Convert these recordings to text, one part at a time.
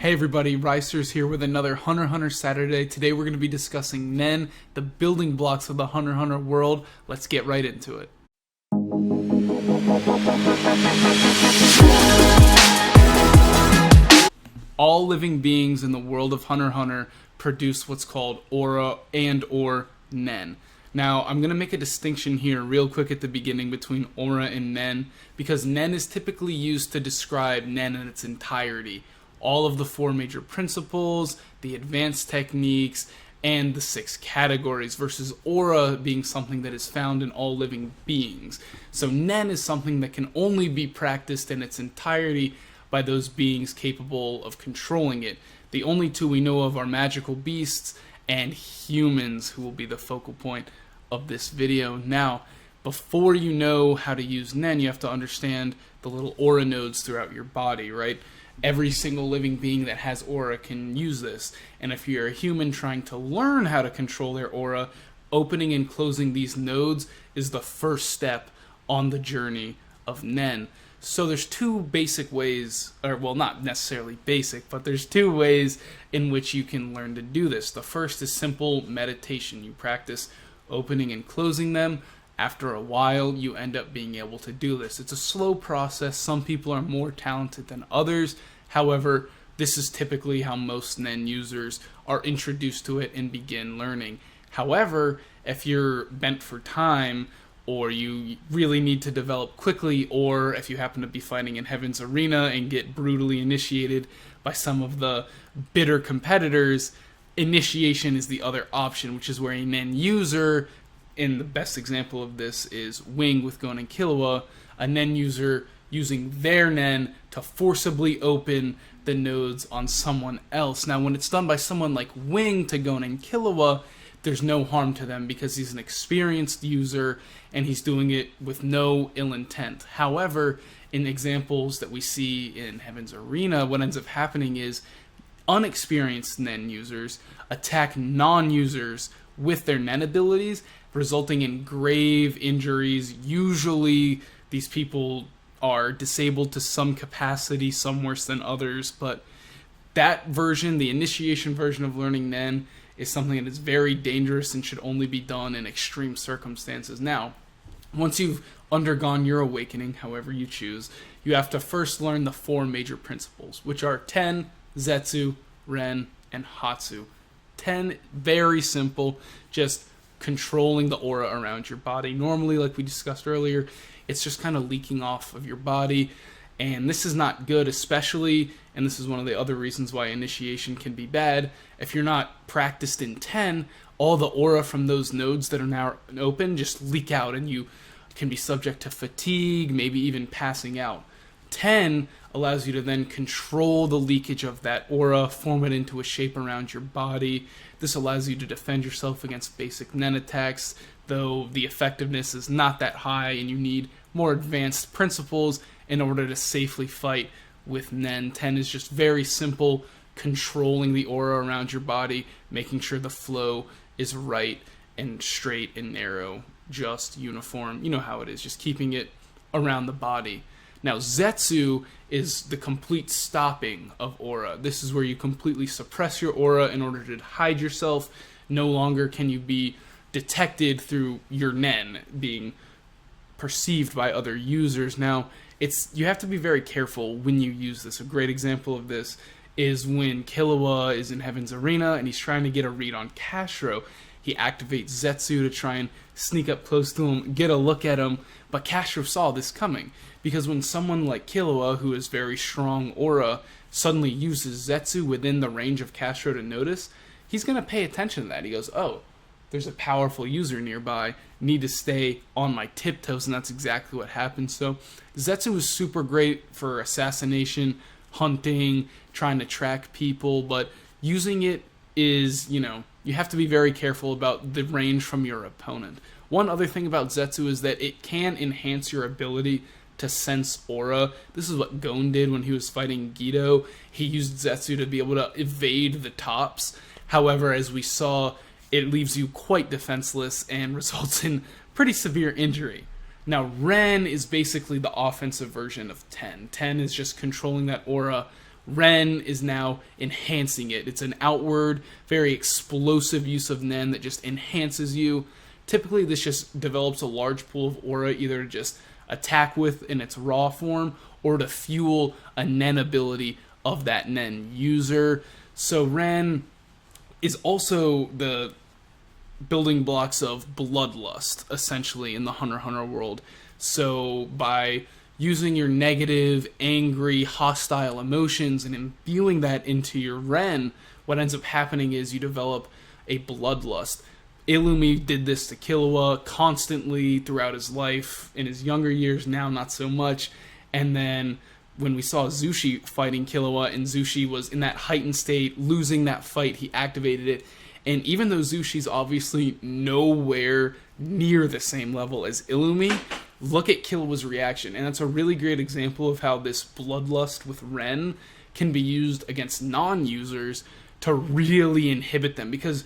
Hey everybody, Ricers here with another Hunter x Hunter Saturday. Today we're going to be discussing Nen, the building blocks of the Hunter x Hunter world. Let's get right into it. All living beings in the world of Hunter x Hunter produce what's called aura and or Nen. Now, I'm going to make a distinction here real quick at the beginning between aura and Nen, because Nen is typically used to describe Nen in its entirety. All of the four major principles, the advanced techniques, and the 6 categories, versus aura being something that is found in all living beings. So Nen is something that can only be practiced in its entirety by those beings capable of controlling it. The only two we know of are magical beasts and humans, who will be the focal point of this video. Now, before you know how to use Nen, you have to understand the little aura nodes throughout your body, right? Every single living being that has aura can use this. And if you're a human trying to learn how to control their aura, opening and closing these nodes is the first step on the journey of Nen. So there's two basic ways, or well, not necessarily basic, but there's two ways in which you can learn to do this. The first is simple meditation. You practice opening and closing them. After a while, you end up being able to do this. It's a slow process. Some people are more talented than others. However, this is typically how most Nen users are introduced to it and begin learning. However, if you're bent for time, or you really need to develop quickly, or if you happen to be fighting in Heaven's Arena and get brutally initiated by some of the bitter competitors, initiation is the other option, which is where a Nen user, and the best example of this is Wing with Gon and Killua, a Nen user using their Nen to forcibly open the nodes on someone else. Now, when it's done by someone like Wing to Gon and Killua, there's no harm to them because he's an experienced user and he's doing it with no ill intent. However, in examples that we see in Heaven's Arena, what ends up happening is unexperienced Nen users attack non-users with their Nen abilities, resulting in grave injuries. Usually, these people are disabled to some capacity, some worse than others, but that version, the initiation version of learning Nen, is something that is very dangerous and should only be done in extreme circumstances. Now, once you've undergone your awakening, however you choose, you have to first learn the 4 major principles, which are Ten, Zetsu, Ren, and Hatsu. Ten, very simple, just controlling the aura around your body. Normally, like we discussed earlier, it's just kind of leaking off of your body, and this is not good, especially, and this is one of the other reasons why initiation can be bad, if you're not practiced in 10, all the aura from those nodes that are now open just leak out, and you can be subject to fatigue, maybe even passing out. 10 allows you to then control the leakage of that aura, form it into a shape around your body. This allows you to defend yourself against basic Nen attacks, though the effectiveness is not that high and you need more advanced principles in order to safely fight with Nen. 10 is just very simple, controlling the aura around your body, making sure the flow is right and straight and narrow, just uniform. You know how it is, just keeping it around the body. Now, Zetsu is the complete stopping of aura. This is where you completely suppress your aura in order to hide yourself. No longer can you be detected through your Nen being perceived by other users. Now, you have to be very careful when you use this. A great example of this is when Killua is in Heaven's Arena and he's trying to get a read on Castro. He activates Zetsu to try and sneak up close to him, get a look at him, but Castro saw this coming. Because when someone like Killua, who has very strong aura, suddenly uses Zetsu within the range of Castro to notice, he's going to pay attention to that. He goes, oh, there's a powerful user nearby, need to stay on my tiptoes, and that's exactly what happened. So Zetsu is super great for assassination, hunting, trying to track people, but using it is, you have to be very careful about the range from your opponent. One other thing about Zetsu is that it can enhance your ability to sense aura. This is what Gon did when he was fighting Guillot. He used Zetsu to be able to evade the tops. However, as we saw, it leaves you quite defenseless and results in pretty severe injury. Now, Ren is basically the offensive version of 10. 10 is just controlling that aura Ren is now enhancing it. It's an outward, very explosive use of Nen that just enhances you. Typically, this just develops a large pool of aura, either to just attack with in its raw form, or to fuel a Nen ability of that Nen user. So Ren is also the building blocks of bloodlust, essentially, in the Hunter x Hunter world. So by using your negative, angry, hostile emotions and imbuing that into your Ren, what ends up happening is you develop a bloodlust. Illumi did this to Killua constantly throughout his life. In his younger years, now not so much. And then when we saw Zushi fighting Killua, and Zushi was in that heightened state, losing that fight, he activated it. And even though Zushi's obviously nowhere near the same level as Illumi, look at Killua's reaction. And that's a really great example of how this bloodlust with Ren can be used against non-users to really inhibit them. Because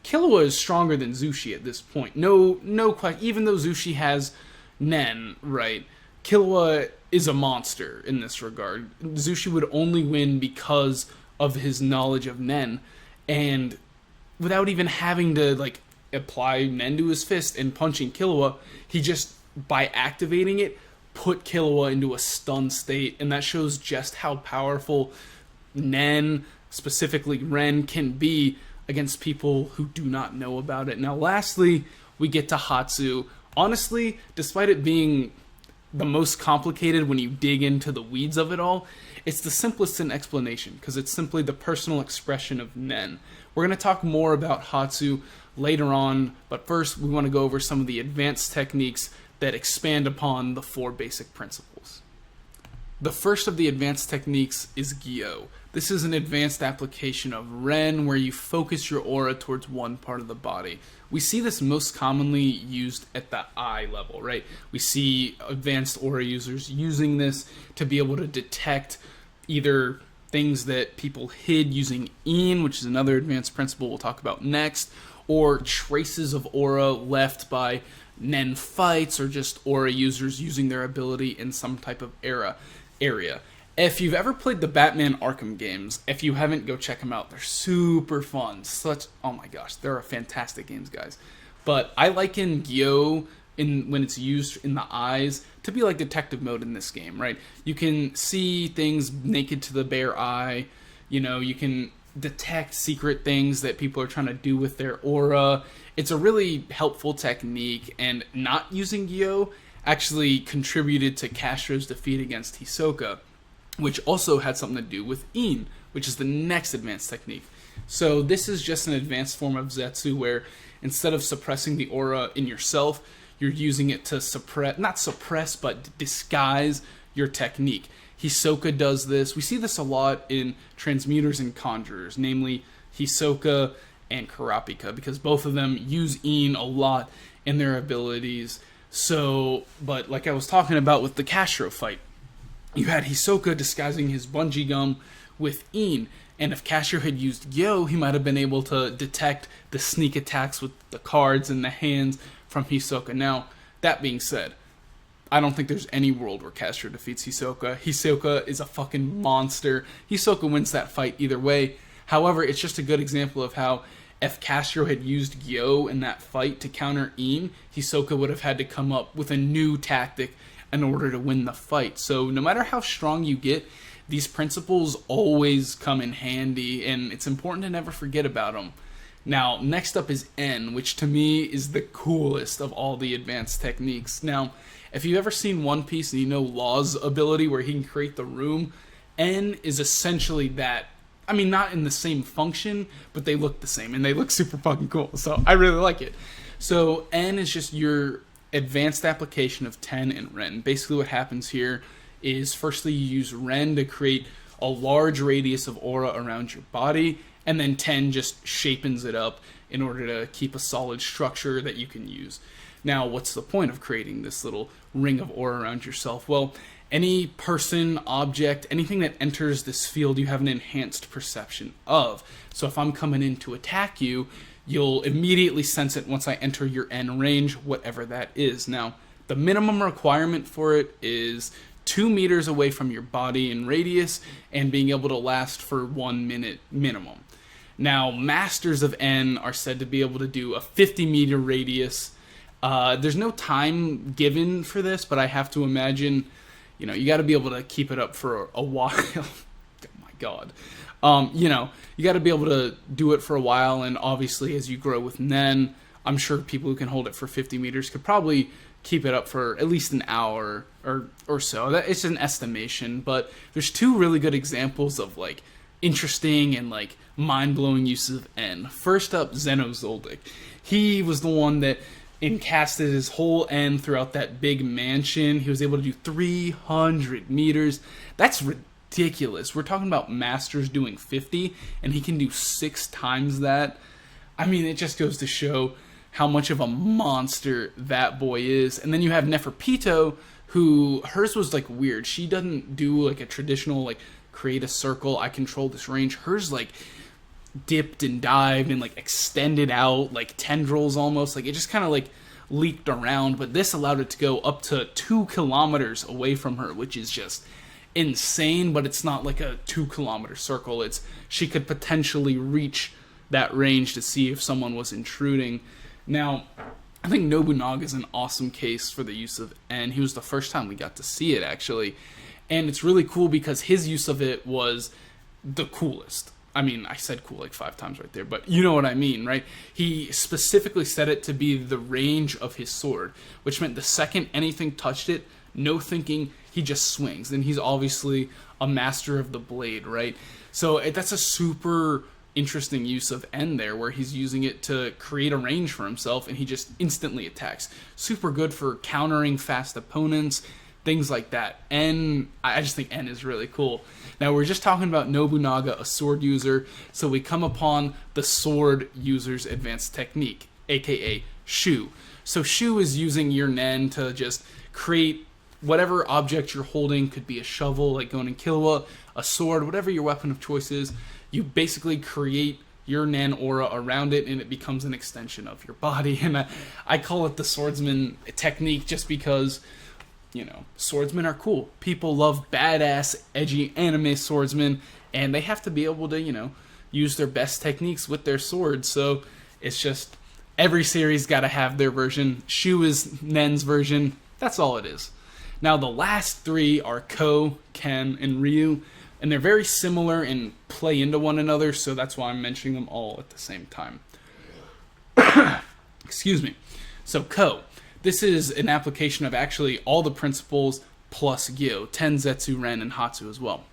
Killua is stronger than Zushi at this point. No question. Even though Zushi has Nen, right? Killua is a monster in this regard. Zushi would only win because of his knowledge of Nen. And without even having to, like, apply Nen to his fist and punching Killua, he just, by activating it, put Killua into a stunned state. And that shows just how powerful Nen, specifically Ren, can be against people who do not know about it. Now, lastly, we get to Hatsu. Honestly, despite it being the most complicated when you dig into the weeds of it all, it's the simplest in explanation, because it's simply the personal expression of Nen. We're going to talk more about Hatsu later on, but first we want to go over some of the advanced techniques that expand upon the 4 basic principles. The first of the advanced techniques is Guillot. This is an advanced application of Ren where you focus your aura towards one part of the body. We see this most commonly used at the eye level, right? We see advanced aura users using this to be able to detect either things that people hid using In, which is another advanced principle we'll talk about next, or traces of aura left by Nen fights or just aura users using their ability in some type of area. If you've ever played the Batman Arkham games, if you haven't, go check them out. They're super fun. Oh my gosh, they're fantastic games, guys. But I liken Guillot, when it's used in the eyes, to be like detective mode in this game, right? You can see things naked to the bare eye. You know, you can detect secret things that people are trying to do with their aura. It's a really helpful technique, and not using Guillot actually contributed to Castro's defeat against Hisoka, which also had something to do with In, which is the next advanced technique. So this is just an advanced form of Zetsu where instead of suppressing the aura in yourself, you're using it to but disguise your technique. Hisoka does this. We see this a lot in transmuters and conjurers, namely Hisoka and Kurapika, because both of them use In a lot in their abilities. So, but like I was talking about with the Castro fight, you had Hisoka disguising his bungee gum with In, and if Castro had used Guillot, he might have been able to detect the sneak attacks with the cards in the hands from Hisoka. Now, that being said, I don't think there's any world where Castro defeats Hisoka. Hisoka is a fucking monster. Hisoka wins that fight either way. However, it's just a good example of how if Castro had used Guillot in that fight to counter In, Hisoka would have had to come up with a new tactic in order to win the fight. So no matter how strong you get, these principles always come in handy, and it's important to never forget about them. Now, next up is En, which to me is the coolest of all the advanced techniques. Now, if you've ever seen One Piece and you know Law's ability where he can create the room, En is essentially that. I mean, not in the same function, but they look the same, and they look super fucking cool, so I really like it. So, En is just your advanced application of Ten and Ren. Basically what happens here is, firstly, you use Ren to create a large radius of aura around your body, and then Ten just shapens it up in order to keep a solid structure that you can use. Now, what's the point of creating this little ring of aura around yourself? Well, any person, object, anything that enters this field, you have an enhanced perception of. So if I'm coming in to attack you, you'll immediately sense it once I enter your En range, whatever that is. Now, the minimum requirement for it is 2 meters away from your body in radius and being able to last for 1 minute minimum. Now, masters of N are said to be able to do a 50-meter radius. There's no time given for this, but I have to imagine, you got to be able to keep it up for a while. Oh my God. You got to be able to do it for a while, and obviously as you grow with Nen, I'm sure people who can hold it for 50 meters could probably keep it up for at least an hour or so. It's an estimation, but there's 2 really good examples of like interesting and like mind-blowing uses of N. First up, Xenozoldyck. He was the one that encasted his whole N throughout that big mansion. He was able to do 300 meters. That's ridiculous. We're talking about masters doing 50, and he can do 6 times that. I mean, it just goes to show how much of a monster that boy is. And then you have Neferpito, who, hers was like weird. She doesn't do like a traditional like create a circle, I control this range. Hers like dipped and dived and like extended out like tendrils almost. Like it just kind of like leaped around, but this allowed it to go up to 2 kilometers away from her, which is just insane. But it's not like a 2-kilometer circle. It's she could potentially reach that range to see if someone was intruding. Now, I think Nobunaga is an awesome case for the use of N. He was the first time we got to see it, actually. And it's really cool because his use of it was the coolest. I mean, I said cool like 5 times right there, but you know what I mean, right? He specifically set it to be the range of his sword, which meant the second anything touched it, no thinking, he just swings. And he's obviously a master of the blade, right? So that's a super interesting use of N there, where he's using it to create a range for himself, and he just instantly attacks. Super good for countering fast opponents, things like that. I just think N is really cool. Now, we're just talking about Nobunaga, a sword user, so we come upon the sword user's advanced technique, aka Shu. So Shu is using your Nen to just create whatever object you're holding. Could be a shovel, like going in Killua, a sword, whatever your weapon of choice is. You basically create your Nen aura around it, and it becomes an extension of your body. And I call it the swordsman technique just because, swordsmen are cool. People love badass, edgy anime swordsmen, and they have to be able to, use their best techniques with their swords. So it's just, every series got to have their version. Shu is Nen's version. That's all it is. Now, the last 3 are Ko, Ken, and Ryu. And they're very similar and play into one another, so that's why I'm mentioning them all at the same time. Excuse me. So Ko. This is an application of actually all the principles plus Guillot, Ten, Zetsu, Ren, and Hatsu as well.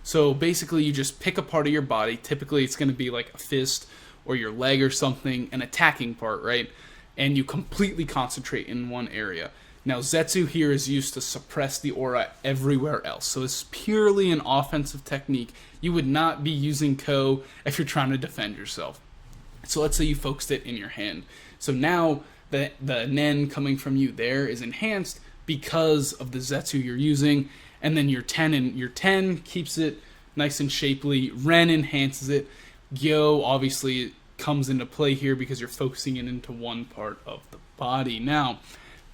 So basically you just pick a part of your body. Typically it's going to be like a fist or your leg or something, an attacking part, right? And you completely concentrate in one area. Now, Zetsu here is used to suppress the aura everywhere else. So it's purely an offensive technique. You would not be using Ko if you're trying to defend yourself. So let's say you focused it in your hand. So now the Nen coming from you there is enhanced because of the Zetsu you're using. And then your Ten keeps it nice and shapely. Ren enhances it. Guillot obviously comes into play here because you're focusing it into one part of the body. Now,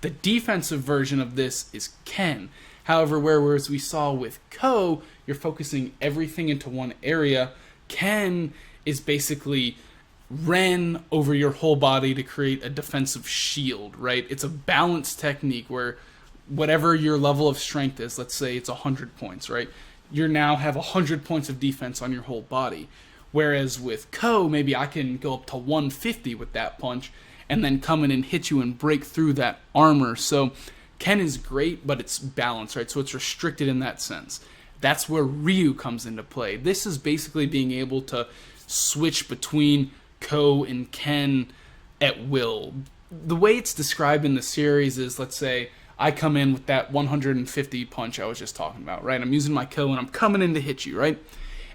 the defensive version of this is Ken. However, whereas we saw with Ko, you're focusing everything into one area, Ken is basically Ren over your whole body to create a defensive shield, right? It's a balanced technique where whatever your level of strength is, let's say it's 100 points, right? You now have 100 points of defense on your whole body. Whereas with Ko, maybe I can go up to 150 with that punch, and then come in and hit you and break through that armor. So Ken is great, but it's balanced, right? So it's restricted in that sense. That's where Ryu comes into play. This is basically being able to switch between Ko and Ken at will. The way it's described in the series is, let's say, I come in with that 150 punch I was just talking about, right? I'm using my Ko and I'm coming in to hit you, right?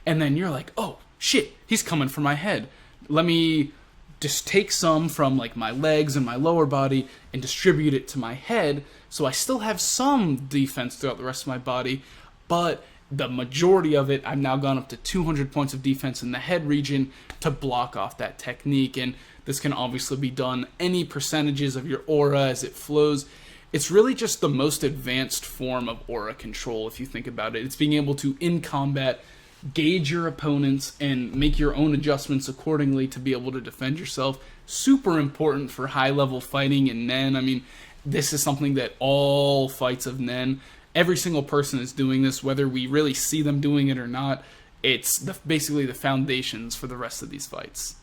And then you're like, oh, shit, he's coming for my head. Let me just take some from like my legs and my lower body and distribute it to my head, so I still have some defense throughout the rest of my body, but the majority of it, I've now gone up to 200 points of defense in the head region to block off that technique. And this can obviously be done any percentages of your aura as it flows. it's really just the most advanced form of aura control if you think about it. It's being able to, in combat, gauge your opponents and make your own adjustments accordingly to be able to defend yourself. Super important for high-level fighting in Nen. I mean, this is something that all fights of Nen, every single person is doing this, whether we really see them doing it or not. It's basically the foundations for the rest of these fights.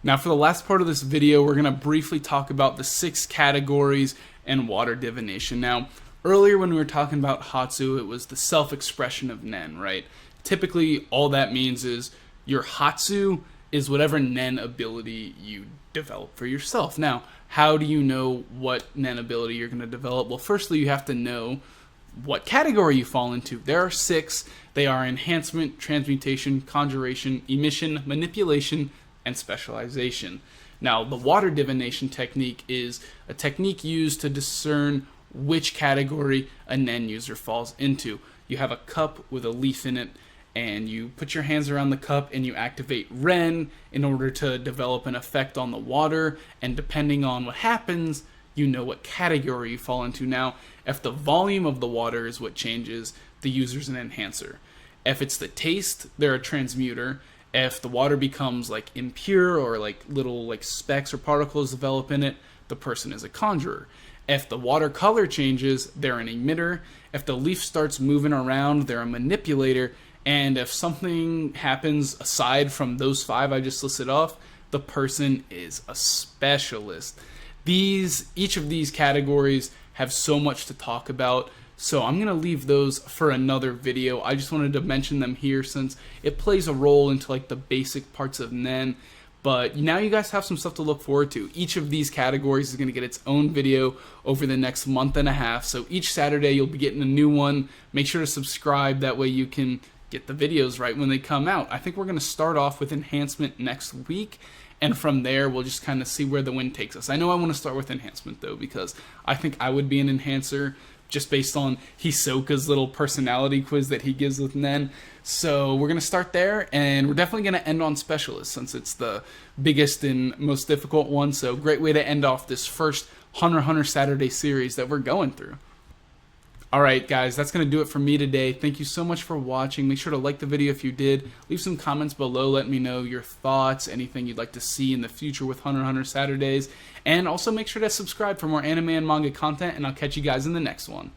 Now, for the last part of this video, we're going to briefly talk about the 6 categories and water divination. Now, earlier when we were talking about Hatsu, it was the self-expression of Nen, right? Typically, all that means is your Hatsu is whatever Nen ability you develop for yourself. Now, how do you know what Nen ability you're going to develop? Well, firstly, you have to know what category you fall into. There are 6. They are enhancement, transmutation, conjuration, emission, manipulation, and specialization. Now, the water divination technique is a technique used to discern which category a Nen user falls into. You have a cup with a leaf in it, and you put your hands around the cup and you activate Ren in order to develop an effect on the water, and depending on what happens, you know what category you fall into. Now, if the volume of the water is what changes, the user's an enhancer. If it's the taste, they're a transmuter. If the water becomes like impure or like little like specks or particles develop in it, the person is a conjurer. If the water color changes, they're an emitter. If the leaf starts moving around, they're a manipulator. And if something happens aside from those 5 I just listed off, the person is a specialist. Each of these categories have so much to talk about, so I'm going to leave those for another video. I just wanted to mention them here since it plays a role into like the basic parts of Nen. But now you guys have some stuff to look forward to. Each of these categories is going to get its own video over the next month and a half. So each Saturday you'll be getting a new one. Make sure to subscribe, that way you can get the videos right when they come out. I think we're going to start off with enhancement next week, and from there we'll just kind of see where the wind takes us. I know I want to start with enhancement though, because I think I would be an enhancer just based on Hisoka's little personality quiz that he gives with Nen. So we're going to start there, and we're definitely going to end on specialist since it's the biggest and most difficult one. So great way to end off this first Hunter x Hunter Saturday series that we're going through. Alright guys, that's going to do it for me today. Thank you so much for watching. Make sure to like the video if you did. Leave some comments below. Let me know your thoughts, anything you'd like to see in the future with Hunter x Hunter Saturdays. And also make sure to subscribe for more anime and manga content, and I'll catch you guys in the next one.